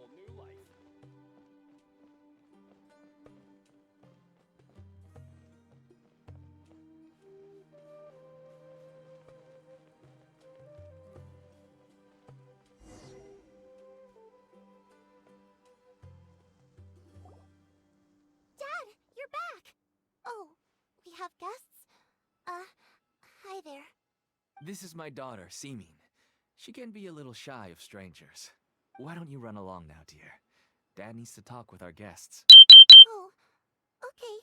beautiful new life. Dad, you're back! Oh, we have guests? Hi there. This is my daughter, Seeming. She can be a little shy of strangers. Why don't you run along now, dear? Dad needs to talk with our guests. Oh, okay.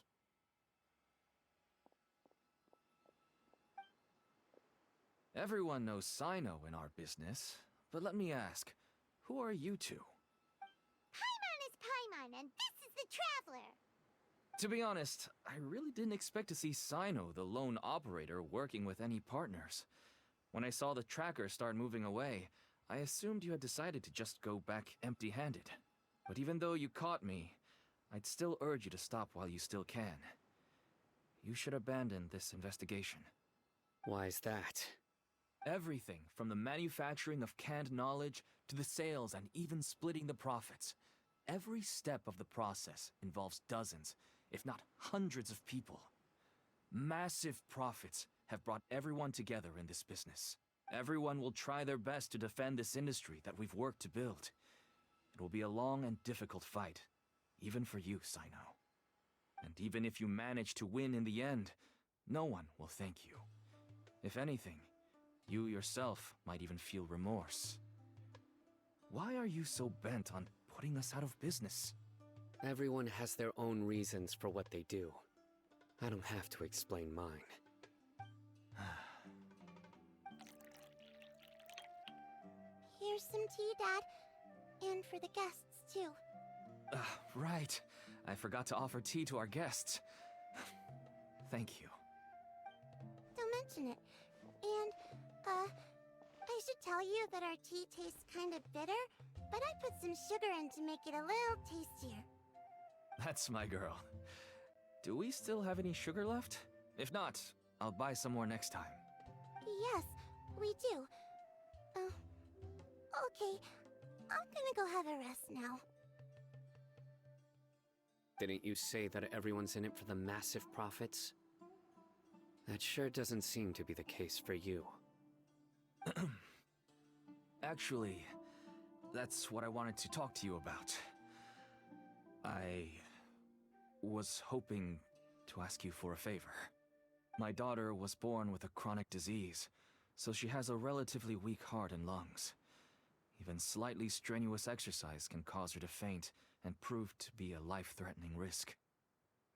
Everyone knows Sino in our business, but let me ask, who are you two? Paimon is Paimon, and this is the Traveler! To be honest, I really didn't expect to see Sino, the lone operator, working with any partners. When I saw the tracker start moving away, I assumed you had decided to just go back empty-handed. But even though you caught me, I'd still urge you to stop while you still can. You should abandon this investigation. Why is that? Everything from the manufacturing of canned knowledge to the sales and even splitting the profits. Every step of the process involves dozens, if not hundreds of people. Massive profits have brought everyone together in this business. Everyone will try their best to defend this industry that we've worked to build. It will be a long and difficult fight, even for you, Sino. And even if you manage to win in the end, no one will thank you. If anything, you yourself might even feel remorse. Why are you so bent on putting us out of business? Everyone has their own reasons for what they do. I don't have to explain mine. Here's some tea, Dad. And for the guests, too. Right. I forgot to offer tea to our guests. Thank you. Don't mention it. And, I should tell you that our tea tastes kind of bitter, but I put some sugar in to make it a little tastier. That's my girl. Do we still have any sugar left? If not, I'll buy some more next time. Yes, we do. Okay. I'm gonna go have a rest now. Didn't you say that everyone's in it for the massive profits? That sure doesn't seem to be the case for you. Actually, that's what I wanted to talk to you about. I was hoping to ask you for a favor. My daughter was born with a chronic disease, so she has a relatively weak heart and lungs. Even slightly strenuous exercise can cause her to faint and prove to be a life-threatening risk.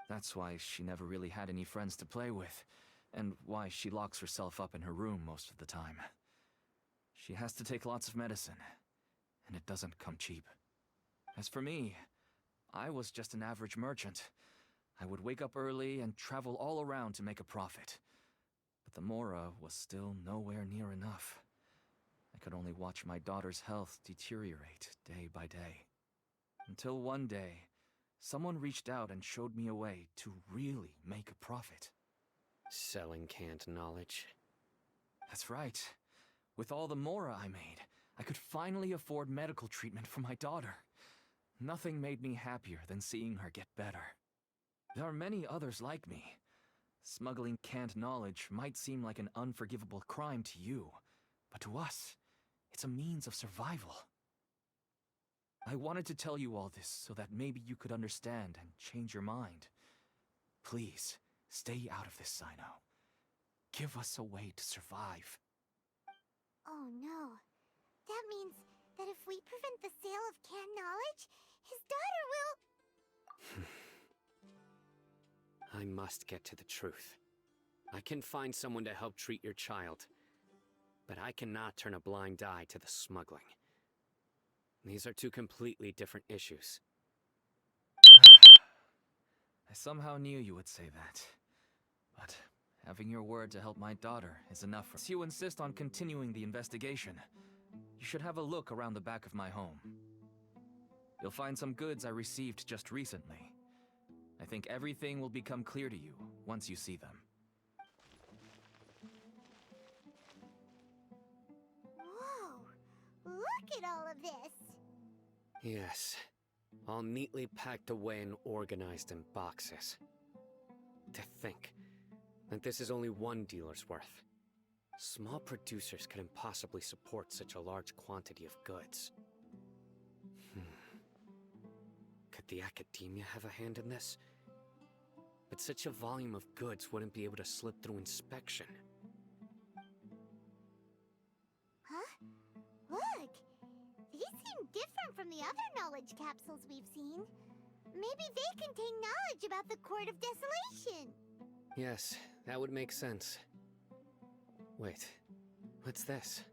That's why she never really had any friends to play with, and why she locks herself up in her room most of the time. She has to take lots of medicine, and it doesn't come cheap. As for me, I was just an average merchant. I would wake up early and travel all around to make a profit. But the Mora was still nowhere near enough. I could only watch my daughter's health deteriorate day by day. Until one day, someone reached out and showed me a way to really make a profit. Selling canned knowledge. That's right. With all the Mora I made, I could finally afford medical treatment for my daughter. Nothing made me happier than seeing her get better. There are many others like me. Smuggling canned knowledge might seem like an unforgivable crime to you, but to us, it's a means of survival. I wanted to tell you all this so that maybe you could understand and change your mind. Please, stay out of this, Sino. Give us a way to survive. Oh no. That means that if we prevent the sale of canned knowledge, his daughter will... I must get to the truth. I can find someone to help treat your child, but I cannot turn a blind eye to the smuggling. These are two completely different issues. I somehow knew you would say that. But having your word to help my daughter is enough. Since you insist on continuing the investigation, you should have a look around the back of my home. You'll find some goods I received just recently. I think everything will become clear to you once you see them. Whoa! Look at all of this! Yes. All neatly packed away and organized in boxes. To think that this is only one dealer's worth. Small producers couldn't possibly support such a large quantity of goods. Could the academia have a hand in this? But such a volume of goods wouldn't be able to slip through inspection. Huh? Look! These seem different from the other knowledge capsules we've seen. Maybe they contain knowledge about the Court of Desolation. Yes, that would make sense. Wait, what's this?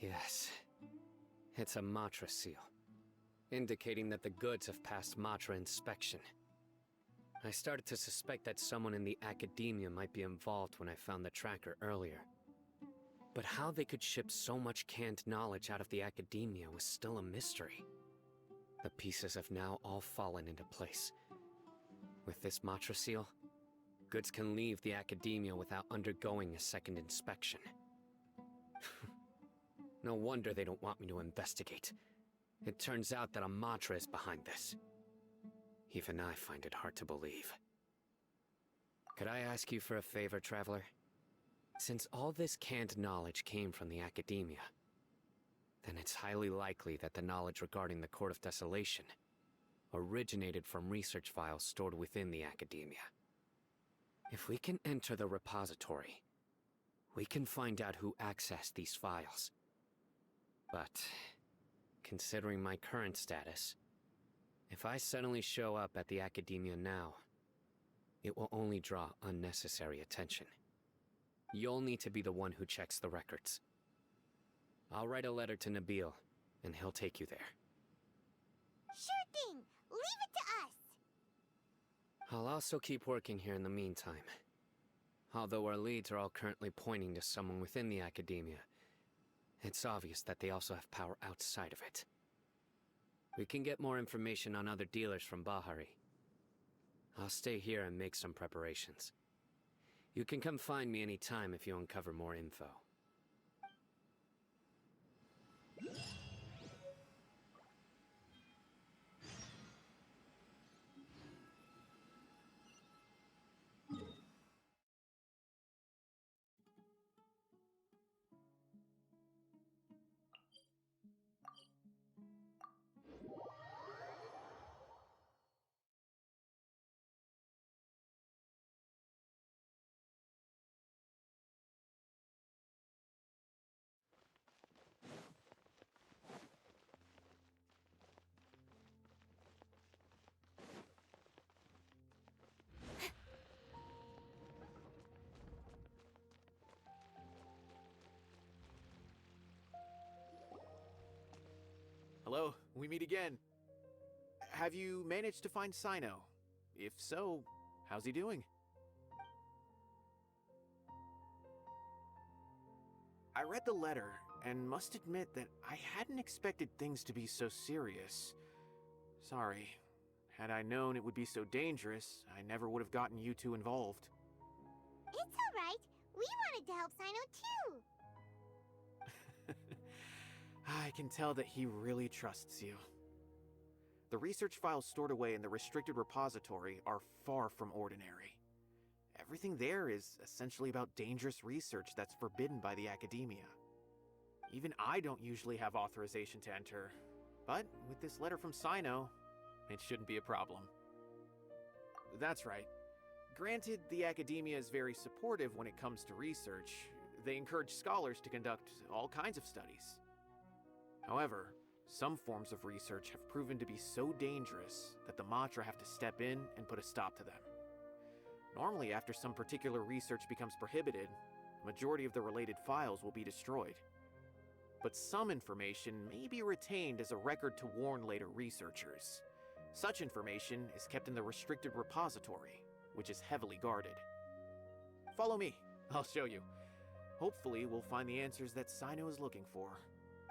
Yes, it's a Matra seal, indicating that the goods have passed Matra inspection. I started to suspect that someone in the academia might be involved when I found the tracker earlier. But how they could ship so much canned knowledge out of the academia was still a mystery. The pieces have now all fallen into place. With this Matra seal, goods can leave the academia without undergoing a second inspection. No wonder they don't want me to investigate. It turns out that a Matra is behind this. Even I find it hard to believe. Could I ask you for a favor, Traveler? Since all this canned knowledge came from the academia, then it's highly likely that the knowledge regarding the Court of Desolation originated from research files stored within the academia. If we can enter the repository, we can find out who accessed these files. But, considering my current status, if I suddenly show up at the academia now, it will only draw unnecessary attention. You'll need to be the one who checks the records. I'll write a letter to Nabil, and he'll take you there. Sure thing! Leave it to us! I'll also keep working here in the meantime. Although our leads are all currently pointing to someone within the academia, it's obvious that they also have power outside of it. We can get more information on other dealers from Bahari. I'll stay here and make some preparations. You can come find me anytime if you uncover more info. Hello, we meet again. Have you managed to find Sino? If so, how's he doing? I read the letter, and must admit that I hadn't expected things to be so serious. Sorry. Had I known it would be so dangerous, I never would have gotten you two involved. It's alright. We wanted to help Sino too. I can tell that he really trusts you. The research files stored away in the restricted repository are far from ordinary. Everything there is essentially about dangerous research that's forbidden by the academia. Even I don't usually have authorization to enter, but with this letter from Sino, it shouldn't be a problem. That's right. Granted, the academia is very supportive when it comes to research. They encourage scholars to conduct all kinds of studies. However, some forms of research have proven to be so dangerous that the Matra have to step in and put a stop to them. Normally, after some particular research becomes prohibited, the majority of the related files will be destroyed. But some information may be retained as a record to warn later researchers. Such information is kept in the restricted repository, which is heavily guarded. Follow me, I'll show you. Hopefully, we'll find the answers that Sino is looking for.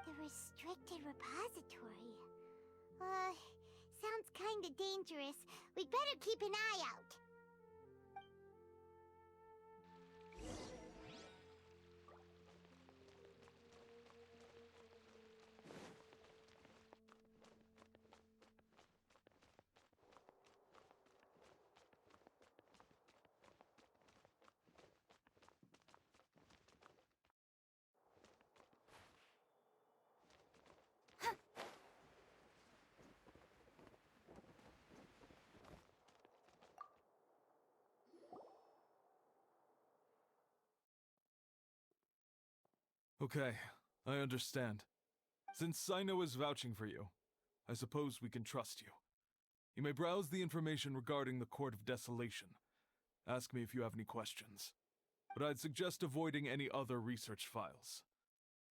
The restricted repository. Sounds kinda dangerous. We'd better keep an eye out. Okay, I understand. Since Sino is vouching for you, I suppose we can trust you. You may browse the information regarding the Court of Desolation. Ask me if you have any questions. But I'd suggest avoiding any other research files.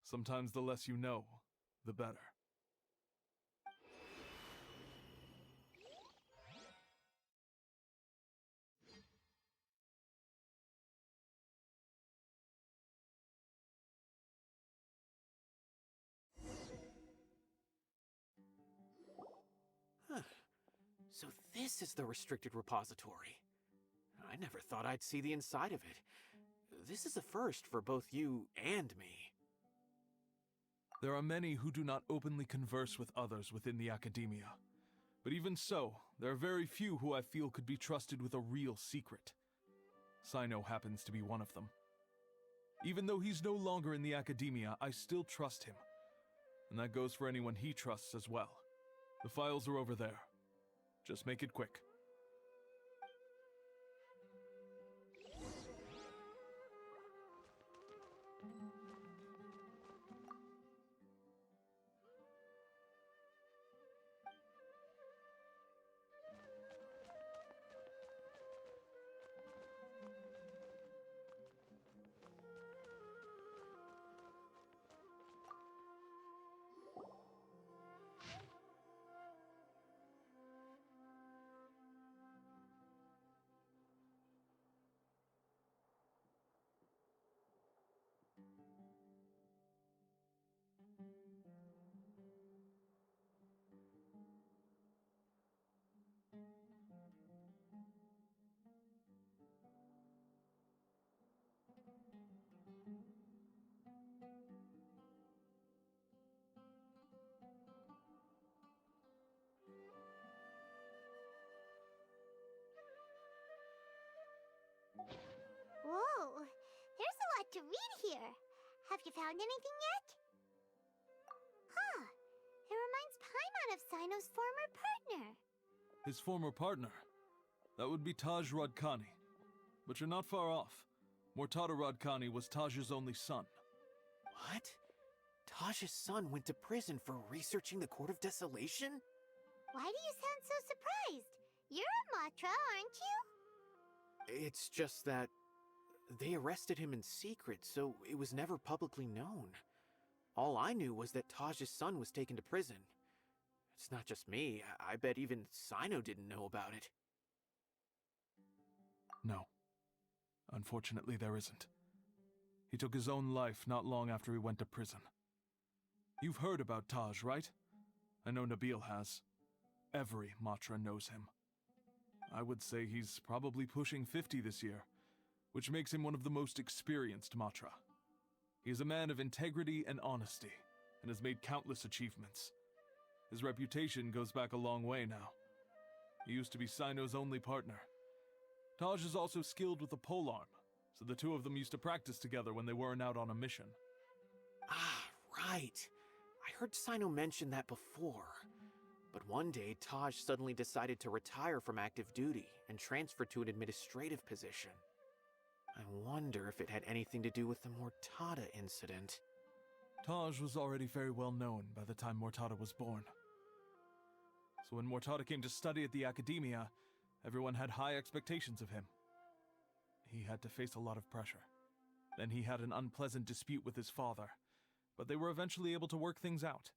Sometimes the less you know, the better. Huh. So this is the restricted repository. I never thought I'd see the inside of it. This is a first for both you and me. There are many who do not openly converse with others within the academia. But even so, there are very few who I feel could be trusted with a real secret. Sino happens to be one of them. Even though he's no longer in the academia, I still trust him. And that goes for anyone he trusts as well. The files are over there. Just make it quick. Whoa, there's a lot to read here. Have you found anything yet? Huh, it reminds Paimon of Sino's former partner. His former partner? That would be Taj Radkani. But you're not far off. Mortada Radkani was Taj's only son. What? Taj's son went to prison for researching the Court of Desolation? Why do you sound so surprised? You're a Matra, aren't you? It's just that they arrested him in secret, so it was never publicly known. All I knew was that Taj's son was taken to prison. It's not just me. I bet even Sino didn't know about it. No. Unfortunately, there isn't. He took his own life not long after he went to prison. You've heard about Taj, right? I know Nabil has. Every Matra knows him. I would say he's probably pushing 50 this year, which makes him one of the most experienced Matra. He is a man of integrity and honesty, and has made countless achievements. His reputation goes back a long way now. He used to be Sino's only partner. Taj is also skilled with the polearm, so the two of them used to practice together when they weren't out on a mission. Ah, right. I heard Sino mention that before. But one day, Taj suddenly decided to retire from active duty and transfer to an administrative position. I wonder if it had anything to do with the Mortada incident. Taj was already very well known by the time Mortada was born. So when Mortada came to study at the academia, everyone had high expectations of him. He had to face a lot of pressure. Then he had an unpleasant dispute with his father, but they were eventually able to work things out.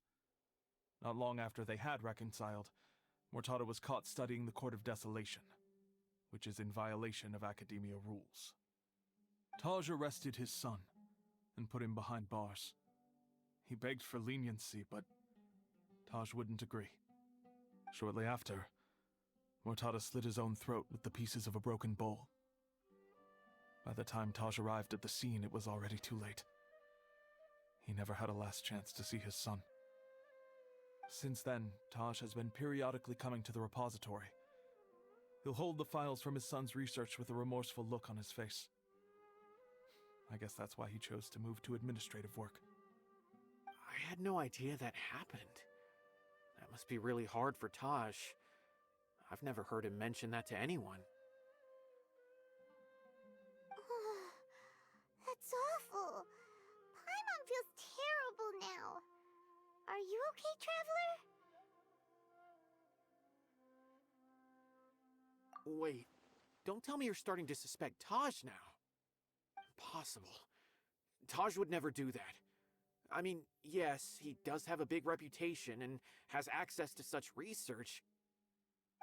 Not long after they had reconciled, Mortada was caught studying the Court of Desolation, which is in violation of academia rules. Taj arrested his son and put him behind bars. He begged for leniency, but Taj wouldn't agree. Shortly after, Mortada slit his own throat with the pieces of a broken bowl. By the time Taj arrived at the scene, it was already too late. He never had a last chance to see his son. Since then, Taj has been periodically coming to the repository. He'll hold the files from his son's research with a remorseful look on his face. I guess that's why he chose to move to administrative work. I had no idea that happened. That must be really hard for Taj. I've never heard him mention that to anyone. That's awful. Paimon feels you okay, Traveler? Wait, don't tell me you're starting to suspect Taj now. Impossible. Taj would never do that. I mean, yes, he does have a big reputation and has access to such research.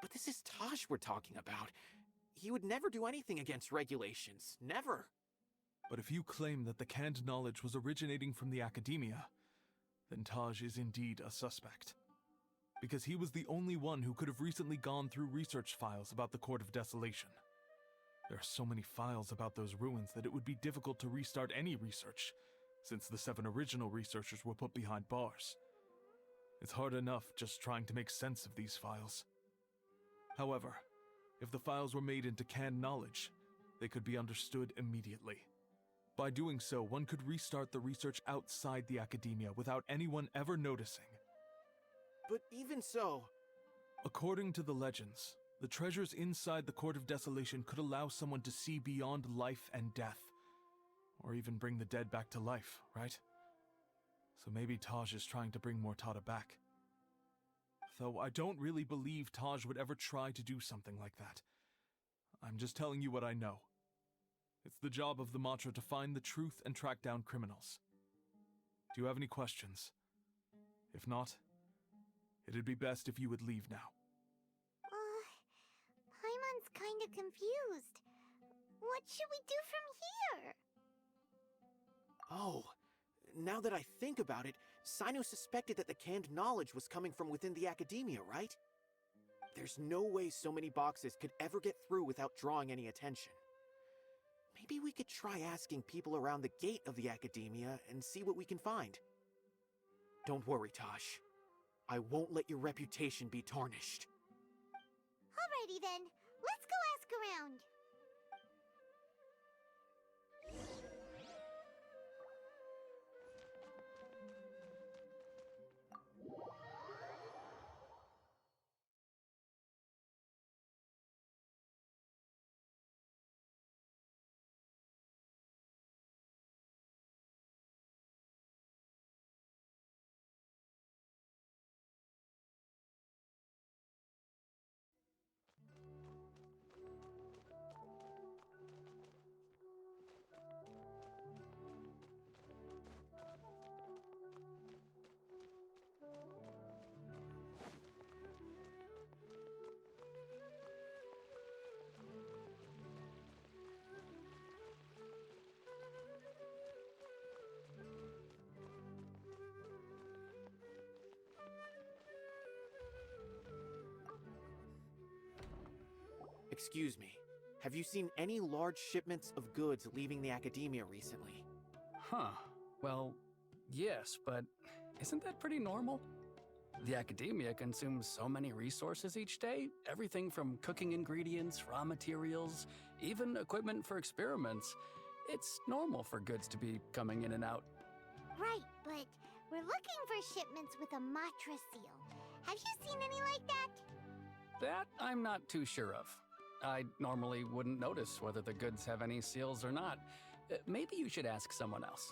But this is Taj we're talking about. He would never do anything against regulations. Never. But if you claim that the canned knowledge was originating from the academia, then Taj is indeed a suspect. Because he was the only one who could have recently gone through research files about the Court of Desolation. There are so many files about those ruins that it would be difficult to restart any research, since the 7 original researchers were put behind bars. It's hard enough just trying to make sense of these files. However, if the files were made into canned knowledge, they could be understood immediately. By doing so, one could restart the research outside the academia without anyone ever noticing. But even so... According to the legends, the treasures inside the Court of Desolation could allow someone to see beyond life and death. Or even bring the dead back to life, right? So maybe Taj is trying to bring Mortada back. Though I don't really believe Taj would ever try to do something like that. I'm just telling you what I know. It's the job of the Matra to find the truth and track down criminals. Do you have any questions? If not, it'd be best if you would leave now. Paimon's kinda confused. What should we do from here? Oh, now that I think about it, Sino suspected that the canned knowledge was coming from within the academia, right? There's no way so many boxes could ever get through without drawing any attention. Maybe we could try asking people around the gate of the academia and see what we can find. Don't worry, Tosh. I won't let your reputation be tarnished. Alrighty then, let's go ask around. Excuse me, have you seen any large shipments of goods leaving the academia recently? Huh. Well, yes, but isn't that pretty normal? The academia consumes so many resources each day, everything from cooking ingredients, raw materials, even equipment for experiments. It's normal for goods to be coming in and out. Right, but we're looking for shipments with a Matra seal. Have you seen any like that? That I'm not too sure of. I normally wouldn't notice whether the goods have any seals or not. Maybe you should ask someone else.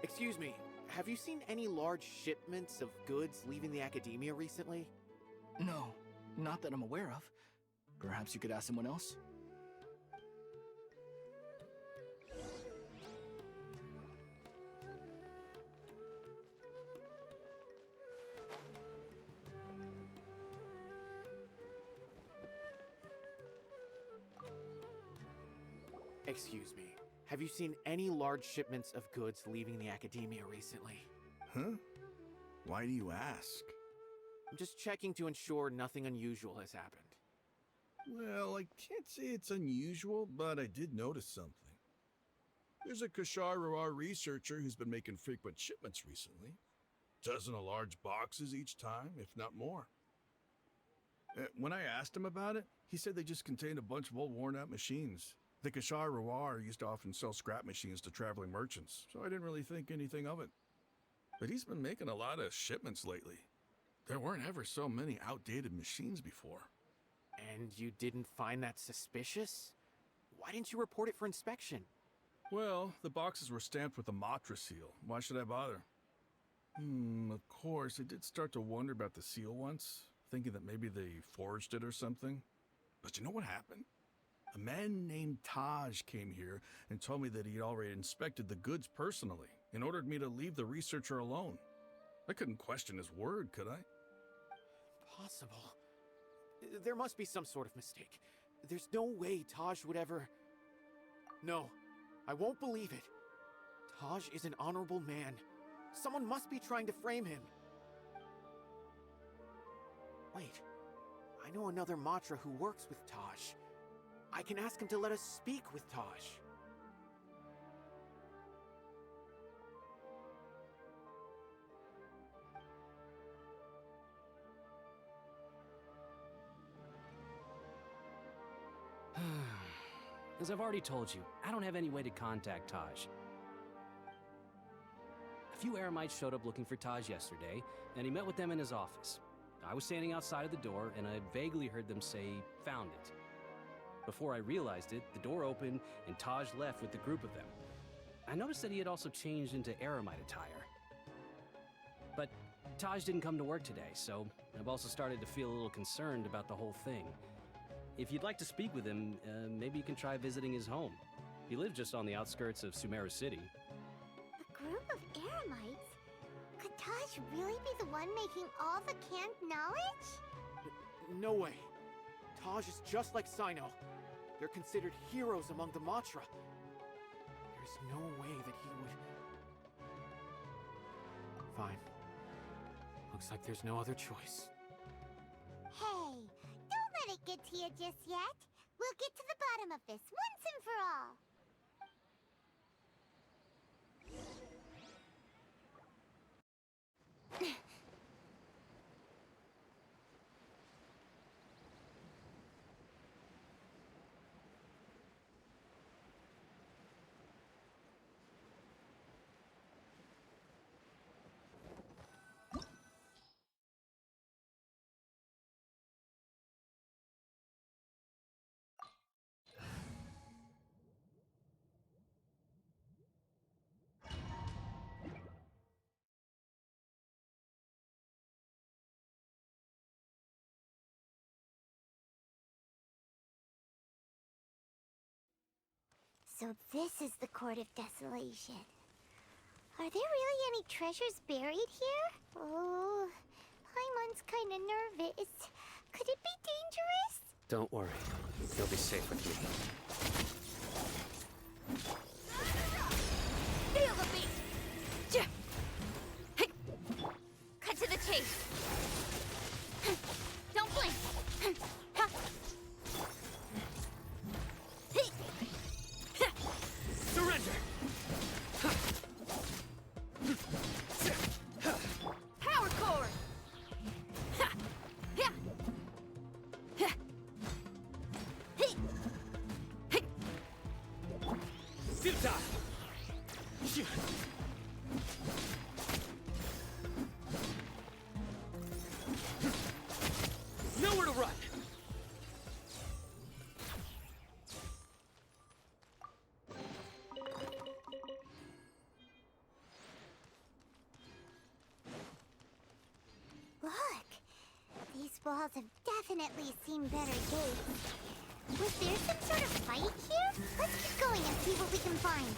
Excuse me, have you seen any large shipments of goods leaving the academia recently? No, not that I'm aware of. Perhaps you could ask someone else? Excuse me, have you seen any large shipments of goods leaving the academia recently? Huh? Why do you ask? I'm just checking to ensure nothing unusual has happened. Well, I can't say it's unusual, but I did notice something. There's a Kashar researcher who's been making frequent shipments recently. Dozen of large boxes each time, if not more. When I asked him about it, he said they just contained a bunch of old worn-out machines. The Kashar used to often sell scrap machines to traveling merchants, so I didn't really think anything of it. but he's been making a lot of shipments lately. There weren't ever so many outdated machines before. And you didn't find that suspicious? Why didn't you report it for inspection? Well, the boxes were stamped with a Matra seal. Why should I bother? Of course, I did start to wonder about the seal once, thinking that maybe they forged it or something. But you know what happened? A man named Taj came here and told me that he'd already inspected the goods personally and ordered me to leave the researcher alone. I couldn't question his word, could I? Possible. There must be some sort of mistake. There's no way Taj would ever... No, I won't believe it. Taj is an honorable man. Someone must be trying to frame him. Wait, I know another Matra who works with Taj. I can ask him to let us speak with Taj. As I've already told you, I don't have any way to contact Taj. A few Eremites showed up looking for Taj yesterday, and he met with them in his office. I was standing outside of the door, and I vaguely heard them say, "Found it." Before I realized it, the door opened, and Taj left with the group of them. I noticed that he had also changed into Eremite attire. But Taj didn't come to work today, so I've also started to feel a little concerned about the whole thing. If you'd like to speak with him, maybe you can try visiting his home. He lives just on the outskirts of Sumeru City. A group of Eremites? Could Taj really be the one making all the canned knowledge? No way. Taj is just like Sino. They're considered heroes among the Matra. There's no way that he would... Fine. Looks like there's no other choice. Hey, don't let it get to you just yet. We'll get to the bottom of this once and for all. So this is the Court of Desolation. Are there really any treasures buried here? Oh, Paimon's kinda nervous. Could it be dangerous? Don't worry. You'll be safe with me. Feel the beat! Hey. Cut to the chase. Don't blink. Surrender! Power core! Futa! Nowhere to run! Look! These walls have definitely seen better days. Was there some sort of fight here? Let's keep going and see what we can find.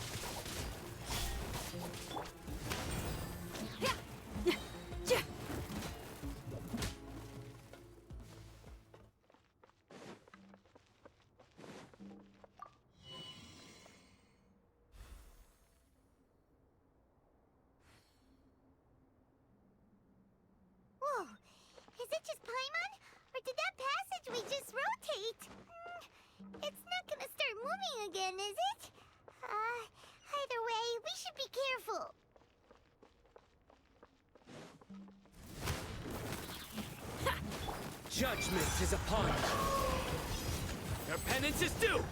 Whoa! Is it just Paimon? Or did that passageway just rotate? It's not gonna start moving again, is it? Either way, we should be careful. Judgment is upon you. Your penance is due!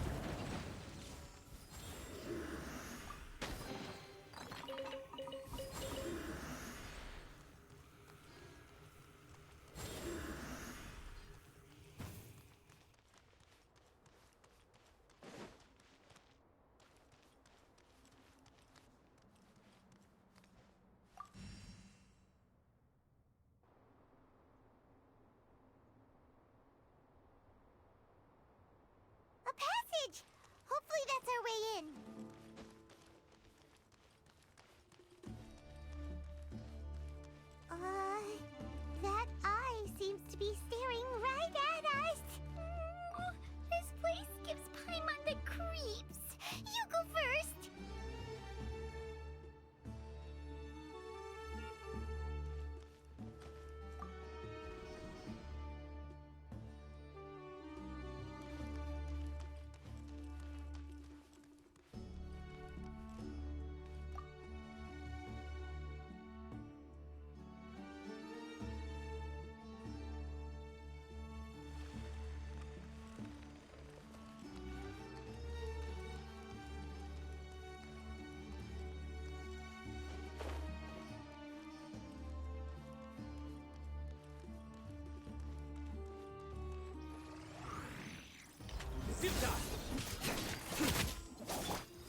passage! Hopefully that's our way in. That eye seems to be staring right at us. This place gives Paimon the creeps. You go first.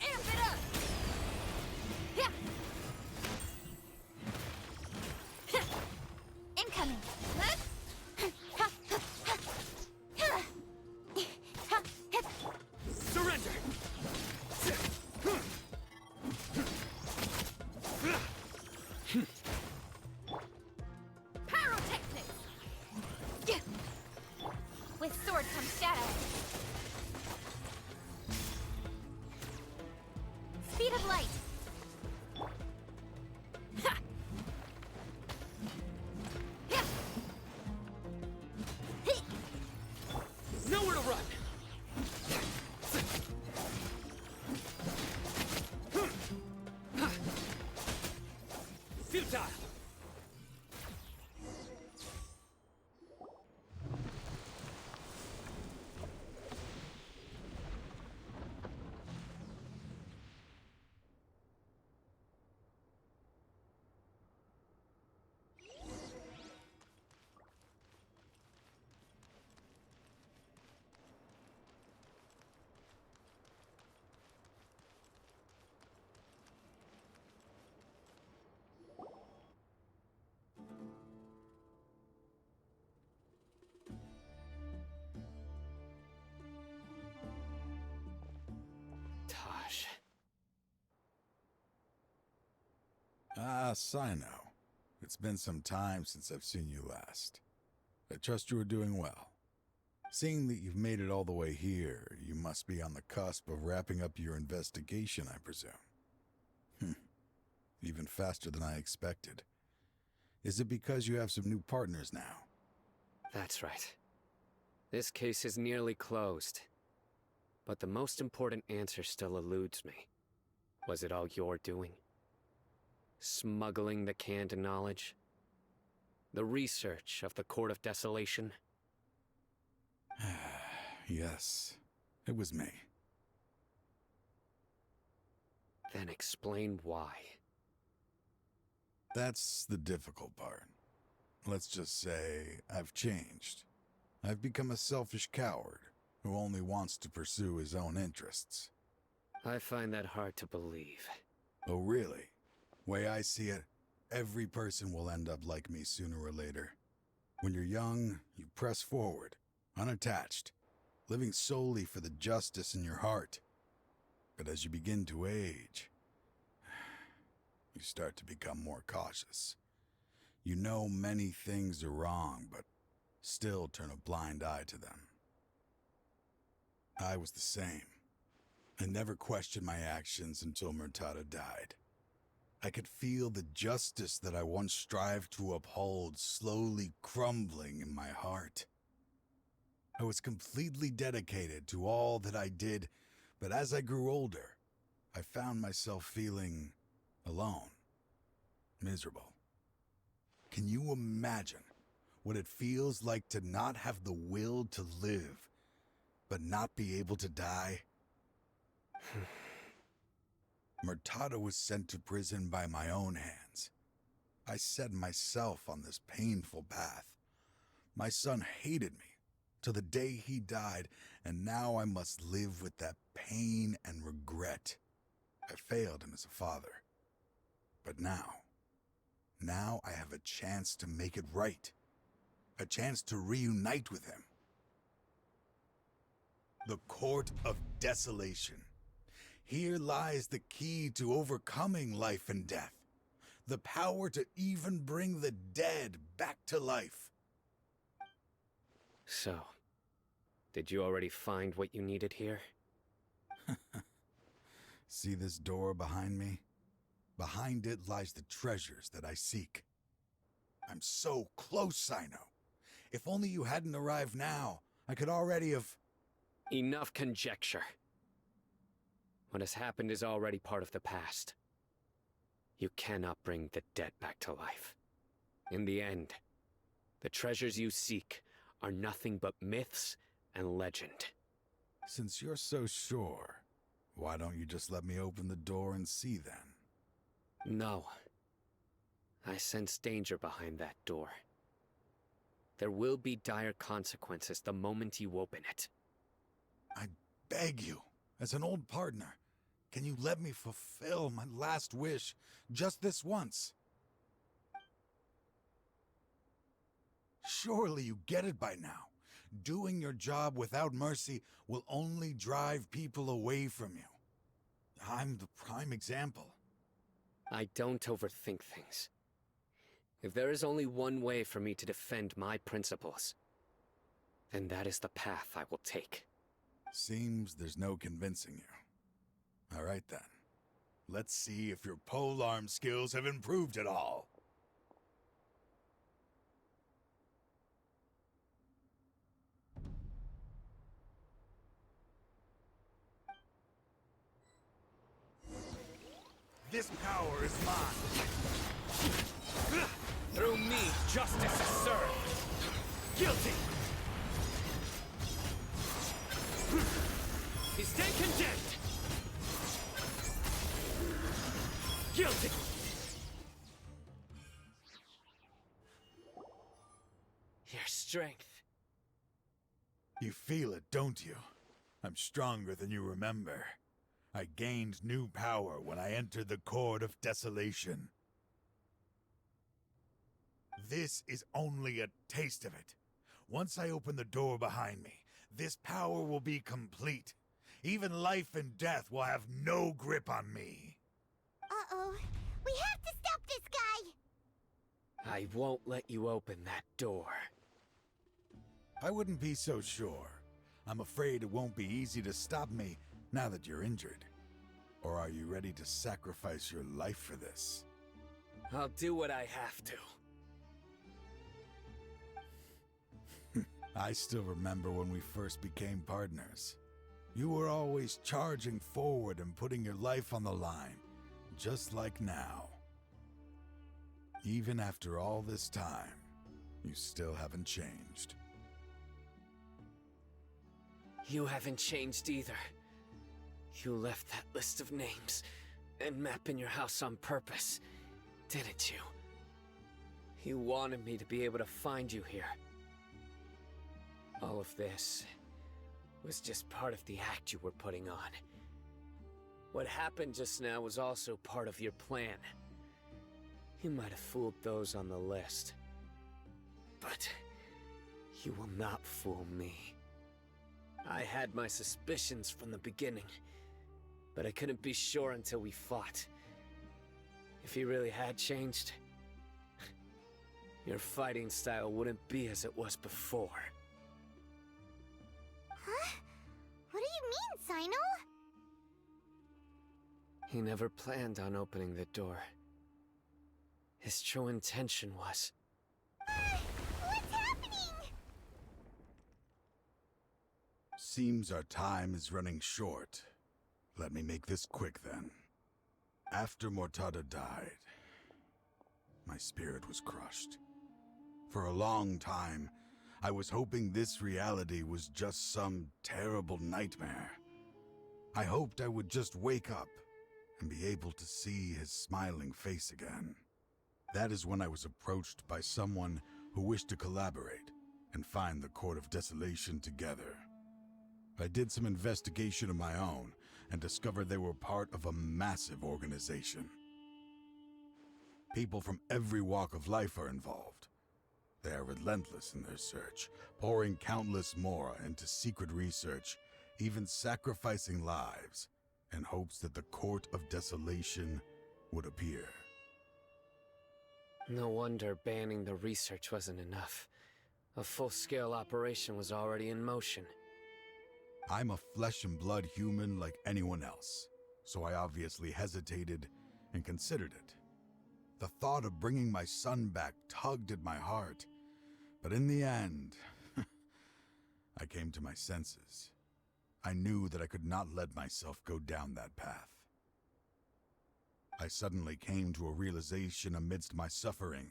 Amp it up! Yeah. Incoming! Surrender! Pyrotechnics! With sword comes shadow. Speed of light. Ha! Yeah. Hey. Nowhere to run! Futile! Taj. Ah, Sino. It's been some time since I've seen you last. I trust you are doing well. Seeing that you've made it all the way here, you must be on the cusp of wrapping up your investigation, I presume. Even faster than I expected. Is it because you have some new partners now? That's right. This case is nearly closed. But the most important answer still eludes me. Was it all your doing? Smuggling the canned knowledge? The research of the Court of Desolation? Yes, it was me. Then explain why. That's the difficult part. Let's just say I've changed. I've become a selfish coward who only wants to pursue his own interests. I find that hard to believe. Oh, really? Way I see it, every person will end up like me sooner or later. When you're young, you press forward, unattached, living solely for the justice in your heart. But as you begin to age, you start to become more cautious. You know many things are wrong, but still turn a blind eye to them. I was the same. I never questioned my actions until Murtada died. I could feel the justice that I once strived to uphold slowly crumbling in my heart. I was completely dedicated to all that I did, but as I grew older, I found myself feeling alone, miserable. Can you imagine what it feels like to not have the will to live, but not be able to die? Murtada was sent to prison by my own hands. I set myself on this painful path. My son hated me to the day he died, and now I must live with that pain and regret. I failed him as a father. But now I have a chance to make it right. A chance to reunite with him. The Court of Desolation. Here lies the key to overcoming life and death. The power to even bring the dead back to life. So, did you already find what you needed here? See this door behind me? Behind it lies the treasures that I seek. I'm so close, Sino. If only you hadn't arrived now, I could already have... Enough conjecture. What has happened is already part of the past. You cannot bring the dead back to life. In the end, the treasures you seek are nothing but myths and legend. Since you're so sure, why don't you just let me open the door and see then? No. I sense danger behind that door. There will be dire consequences the moment you open it. I beg you, as an old partner, can you let me fulfill my last wish just this once? Surely you get it by now. Doing your job without mercy will only drive people away from you. I'm the prime example. I don't overthink things. If there is only one way for me to defend my principles, then that is the path I will take. Seems there's no convincing you. All right then. Let's see if your polearm skills have improved at all. This power is mine. Through me, justice is served. Guilty! He stand condemned! Guilty! Your strength. You feel it, don't you? I'm stronger than you remember. I gained new power when I entered the Court of Desolation. This is only a taste of it. Once I open the door behind me, this power will be complete. Even life and death will have no grip on me. Uh-oh. We have to stop this guy! I won't let you open that door. I wouldn't be so sure. I'm afraid it won't be easy to stop me now that you're injured. Or are you ready to sacrifice your life for this? I'll do what I have to. I still remember when we first became partners. You were always charging forward and putting your life on the line, just like now. Even after all this time, you still haven't changed. You haven't changed either. You left that list of names and map in your house on purpose, didn't you? You wanted me to be able to find you here. All of this was just part of the act you were putting on. What happened just now was also part of your plan. You might have fooled those on the list, but you will not fool me. I had my suspicions from the beginning, but I couldn't be sure until we fought. If he really had changed, your fighting style wouldn't be as it was before. Huh? What do you mean, Sino? He never planned on opening the door. His true intention was... What's happening? Seems our time is running short. Let me make this quick then. After Mortada died, my spirit was crushed. For a long time, I was hoping this reality was just some terrible nightmare. I hoped I would just wake up and be able to see his smiling face again. That is when I was approached by someone who wished to collaborate and find the Court of Desolation together. I did some investigation of my own and discovered they were part of a massive organization. People from every walk of life are involved. They are relentless in their search, pouring countless mora into secret research even sacrificing lives in hopes that the Court of Desolation would appear. No wonder banning the research wasn't enough. A full-scale operation was already in motion. I'm a flesh and blood human like anyone else, so I obviously hesitated and considered it. The thought of bringing my son back tugged at my heart, but in the end, I came to my senses. I knew that I could not let myself go down that path. I suddenly came to a realization amidst my suffering.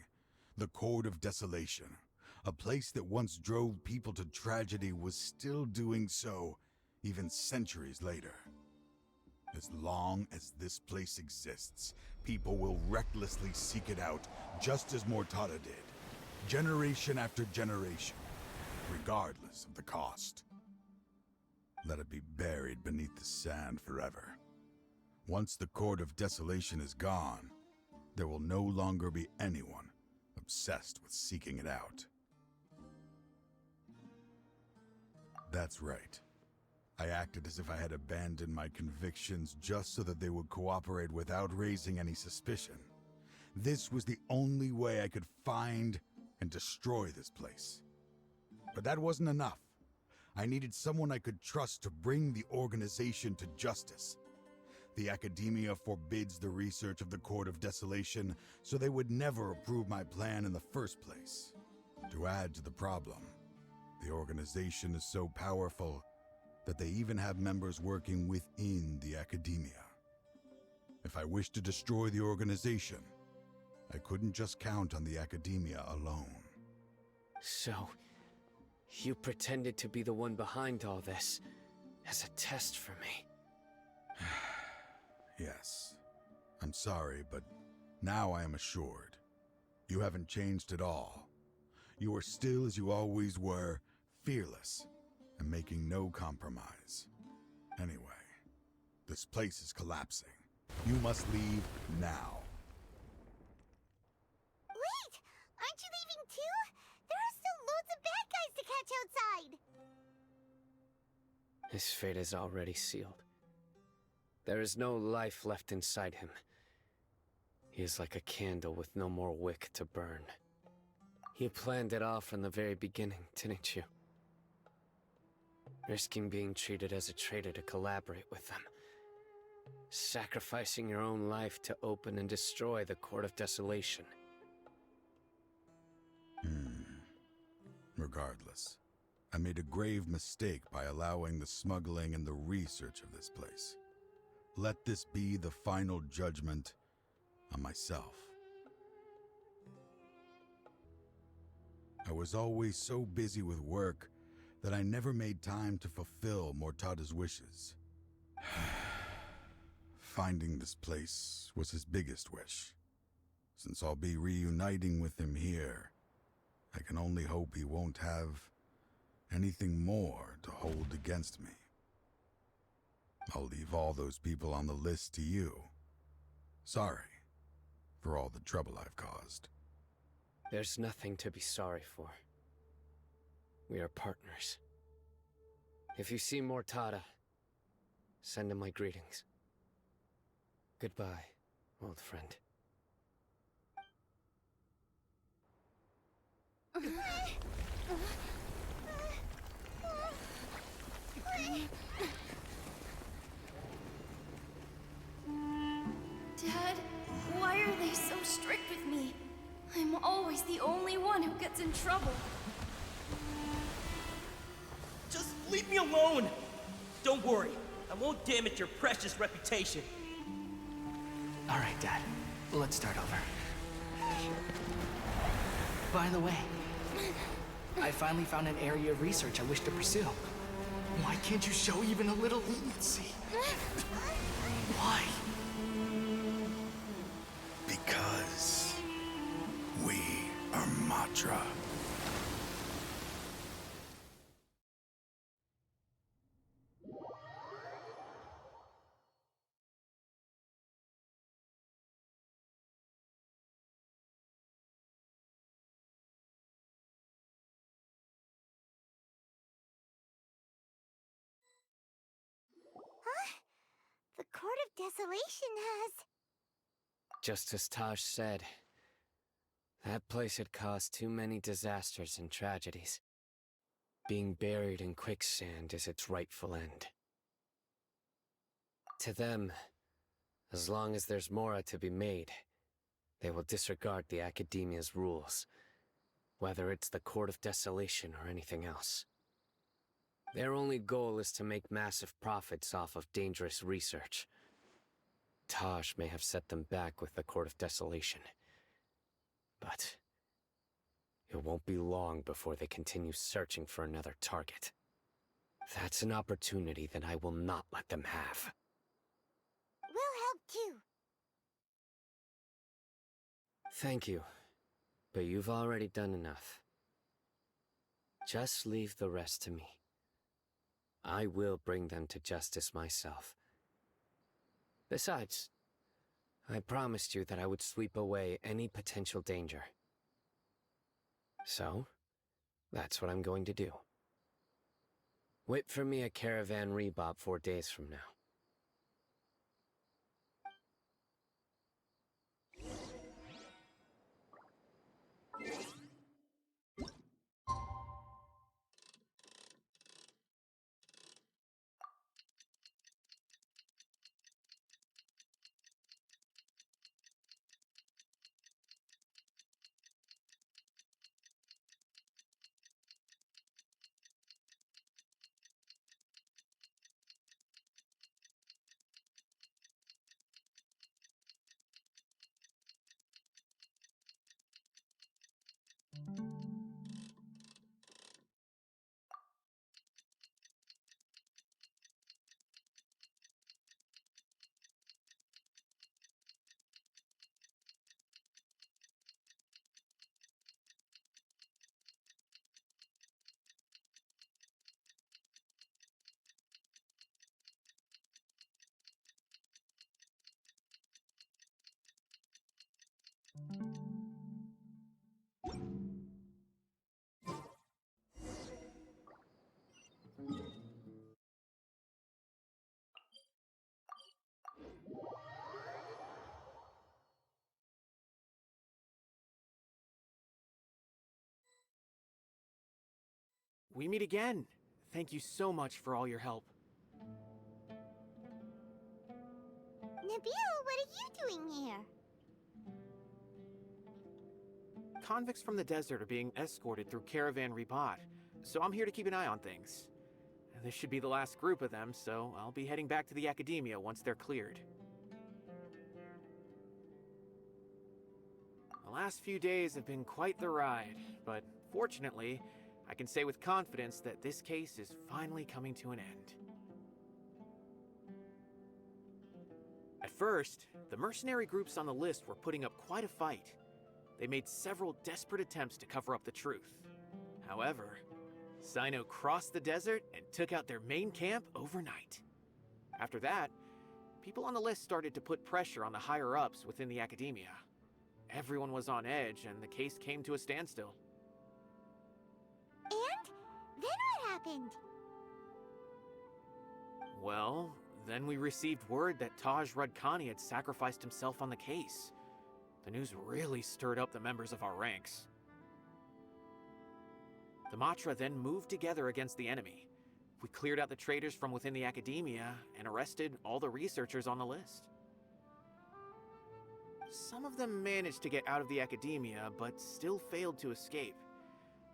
The Court of Desolation, a place that once drove people to tragedy, was still doing so even centuries later. As long as this place exists, people will recklessly seek it out, just as Mortada did, generation after generation, regardless of the cost. Let it be buried beneath the sand forever. Once the Court of Desolation is gone, there will no longer be anyone obsessed with seeking it out. That's right. I acted as if I had abandoned my convictions just so that they would cooperate without raising any suspicion. This was the only way I could find and destroy this place. But that wasn't enough. I needed someone I could trust to bring the organization to justice. The academia forbids the research of the Court of Desolation, so they would never approve my plan in the first place. To add to the problem, the organization is so powerful that they even have members working within the academia. If I wished to destroy the organization, I couldn't just count on the academia alone. So, you pretended to be the one behind all this, as a test for me. Yes. I'm sorry, but now I am assured. You haven't changed at all. You are still as you always were, fearless, and making no compromise. Anyway, this place is collapsing. You must leave now. Wait! Aren't you leaving too? There are still loads of bad guys to catch outside! His fate is already sealed. There is no life left inside him. He is like a candle with no more wick to burn. You planned it all from the very beginning, didn't you? Risking being treated as a traitor to collaborate with them. Sacrificing your own life to open and destroy the Court of Desolation. Regardless, I made a grave mistake by allowing the smuggling and the research of this place. Let this be the final judgment on myself. I was always so busy with work that I never made time to fulfill Mortada's wishes. Finding this place was his biggest wish. Since I'll be reuniting with him here, I can only hope he won't have anything more to hold against me. I'll leave all those people on the list to you. Sorry for all the trouble I've caused. There's nothing to be sorry for. We are partners. If you see Mortada, send him my greetings. Goodbye, old friend. Dad, why are they so strict with me? I'm always the only one who gets in trouble. Just leave me alone! Don't worry, I won't damage your precious reputation. All right, Dad. Let's start over. By the way, I finally found an area of research I wish to pursue. Why can't you show even a little leniency? Why? Because we are Matra. Court of Desolation has. Just as Taj said, that place had caused too many disasters and tragedies. Being buried in quicksand is its rightful end. To them, as long as there's more to be made, they will disregard the Academia's rules, whether it's the Court of Desolation or anything else. Their only goal is to make massive profits off of dangerous research. Taj may have set them back with the Court of Desolation, but it won't be long before they continue searching for another target. That's an opportunity that I will not let them have. We'll help too. Thank you, but you've already done enough. Just leave the rest to me. I will bring them to justice myself. Besides, I promised you that I would sweep away any potential danger. So, that's what I'm going to do. Wait for me at Caravan Rebop 4 days from now. We meet again. Thank you so much for all your help. Nabil, what are you doing here? Convicts from the desert are being escorted through Caravan Rebot, so I'm here to keep an eye on things. This should be the last group of them, so I'll be heading back to the Academia once they're cleared. The last few days have been quite the ride, but fortunately, I can say with confidence that this case is finally coming to an end. At first, the mercenary groups on the list were putting up quite a fight. They made several desperate attempts to cover up the truth. However, Sino crossed the desert and took out their main camp overnight. After that, people on the list started to put pressure on the higher-ups within the Academia. Everyone was on edge, and the case came to a standstill. And? Then what happened? Well, then we received word that Taj Rudkani had sacrificed himself on the case. The news really stirred up the members of our ranks. The Matra then moved together against the enemy. We cleared out the traitors from within the Academia and arrested all the researchers on the list. Some of them managed to get out of the Academia, but still failed to escape.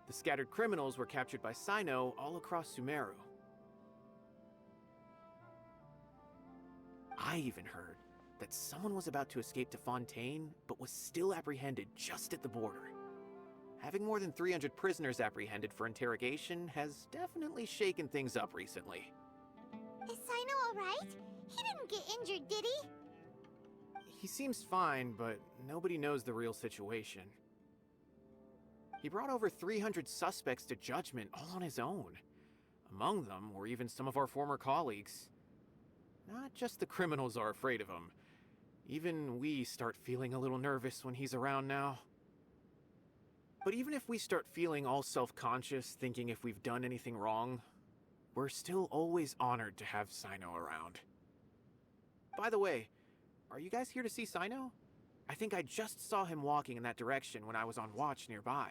The scattered criminals were captured by Sino all across Sumeru. I even heard that someone was about to escape to Fontaine, but was still apprehended just at the border. Having more than 300 prisoners apprehended for interrogation has definitely shaken things up recently. Is Sino alright? He didn't get injured, did he? He seems fine, but nobody knows the real situation. He brought over 300 suspects to judgment all on his own. Among them were even some of our former colleagues. Not just the criminals are afraid of him. Even we start feeling a little nervous when he's around now. But even if we start feeling all self-conscious, thinking if we've done anything wrong, we're still always honored to have Sino around. By the way, are you guys here to see Sino? I think I just saw him walking in that direction when I was on watch nearby.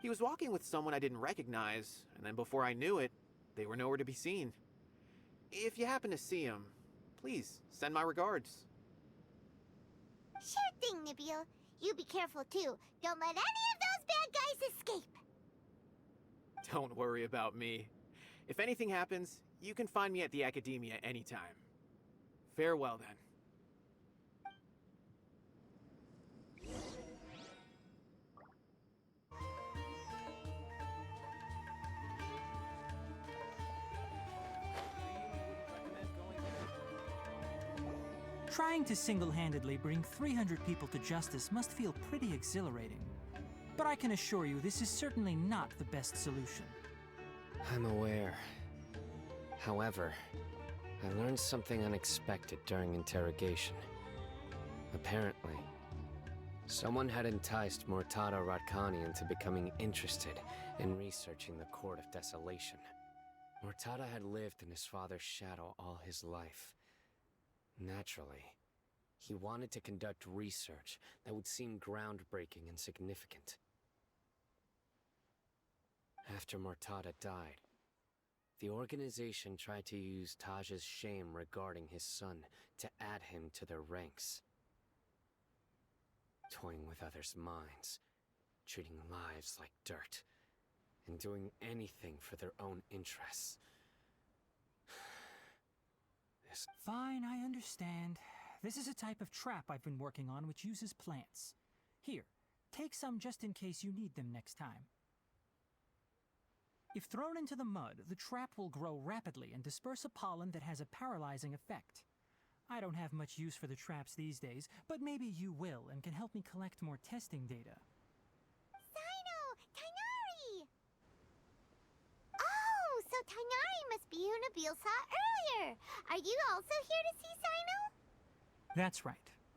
He was walking with someone I didn't recognize, and then before I knew it, they were nowhere to be seen. If you happen to see him, please send my regards. Sure thing, Nibio. You be careful too. Don't let any of those bad guys escape. Don't worry about me. If anything happens, you can find me at the Academia anytime. Farewell then. Trying to single-handedly bring 300 people to justice must feel pretty exhilarating. But I can assure you this is certainly not the best solution. I'm aware. However, I learned something unexpected during interrogation. Apparently, someone had enticed Mortada Radkani into becoming interested in researching the Court of Desolation. Mortada had lived in his father's shadow all his life. Naturally, he wanted to conduct research that would seem groundbreaking and significant. After Mortada died, the organization tried to use Taj's shame regarding his son to add him to their ranks. Toying with others' minds, treating lives like dirt, and doing anything for their own interests. Fine, I understand. This is a type of trap I've been working on which uses plants. Here, take some just in case you need them next time. If thrown into the mud, the trap will grow rapidly and disperse a pollen that has a paralyzing effect. I don't have much use for the traps these days, but maybe you will and can help me collect more testing data. Sino! Tighnari! Oh, so Tighnari must be who Nabil saw earlier. Are you also here to see Sino? That's right.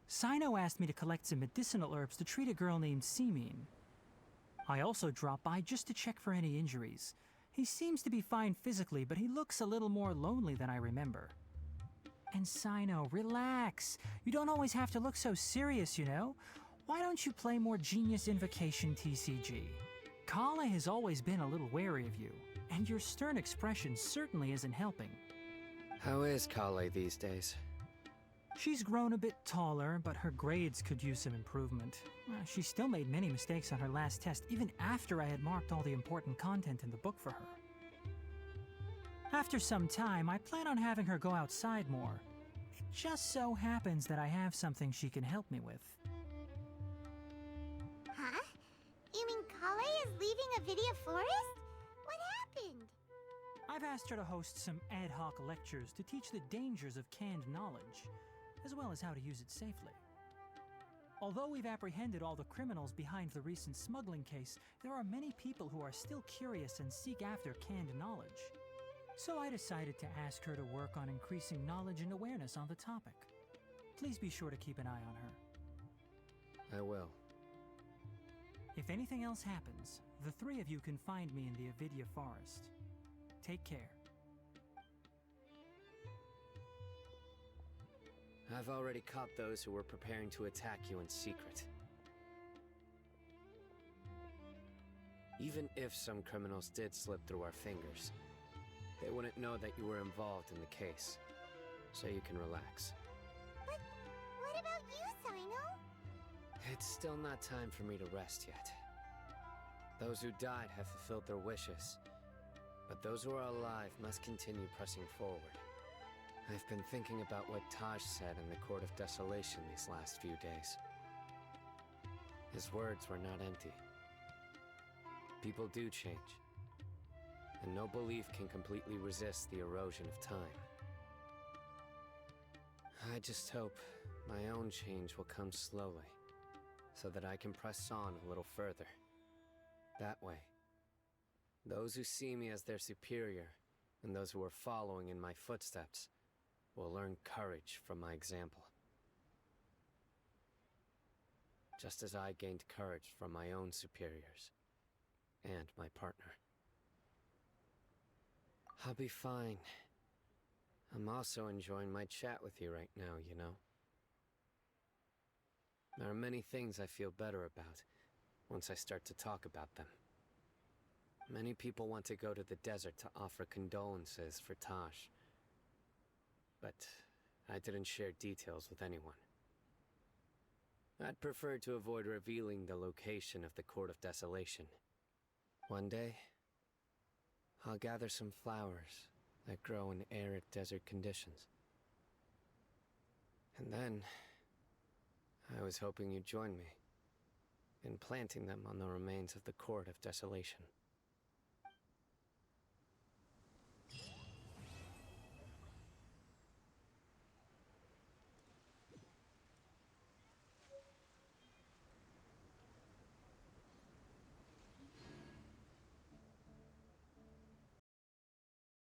Sino asked me to collect some medicinal herbs to treat a girl named Simin. I also dropped by just to check for any injuries. He seems to be fine physically, but he looks a little more lonely than I remember. And Sino, relax. You don't always have to look so serious, you know? Why don't you play more Genius Invocation TCG? Kale has always been a little wary of you, and your stern expression certainly isn't helping. How is Kale these days? She's grown a bit taller, but her grades could use some improvement. She still made many mistakes on her last test, even after I had marked all the important content in the book for her. After some time, I plan on having her go outside more. It just so happens that I have something she can help me with. Huh? You mean Kale is leaving Avidia Forest? What happened? I've asked her to host some ad hoc lectures to teach the dangers of canned knowledge, as well as how to use it safely. Although we've apprehended all the criminals behind the recent smuggling case, there are many people who are still curious and seek after canned knowledge. So I decided to ask her to work on increasing knowledge and awareness on the topic. Please be sure to keep an eye on her. I will. If anything else happens, the three of you can find me in the Avidia Forest. Take care. I've already caught those who were preparing to attack you in secret. Even if some criminals did slip through our fingers, they wouldn't know that you were involved in the case, so you can relax. But what about you, Sino? It's still not time for me to rest yet. Those who died have fulfilled their wishes, but those who are alive must continue pressing forward. I've been thinking about what Taj said in the Court of Desolation these last few days. His words were not empty. People do change, and no belief can completely resist the erosion of time. I just hope my own change will come slowly, so that I can press on a little further. That way, those who see me as their superior, and those who are following in my footsteps, will learn courage from my example. Just as I gained courage from my own superiors, and my partner. I'll be fine. I'm also enjoying my chat with you right now, you know? There are many things I feel better about once I start to talk about them. Many people want to go to the desert to offer condolences for Taj. But I didn't share details with anyone. I'd prefer to avoid revealing the location of the Court of Desolation. One day, I'll gather some flowers that grow in arid desert conditions. And then, I was hoping you'd join me in planting them on the remains of the Court of Desolation.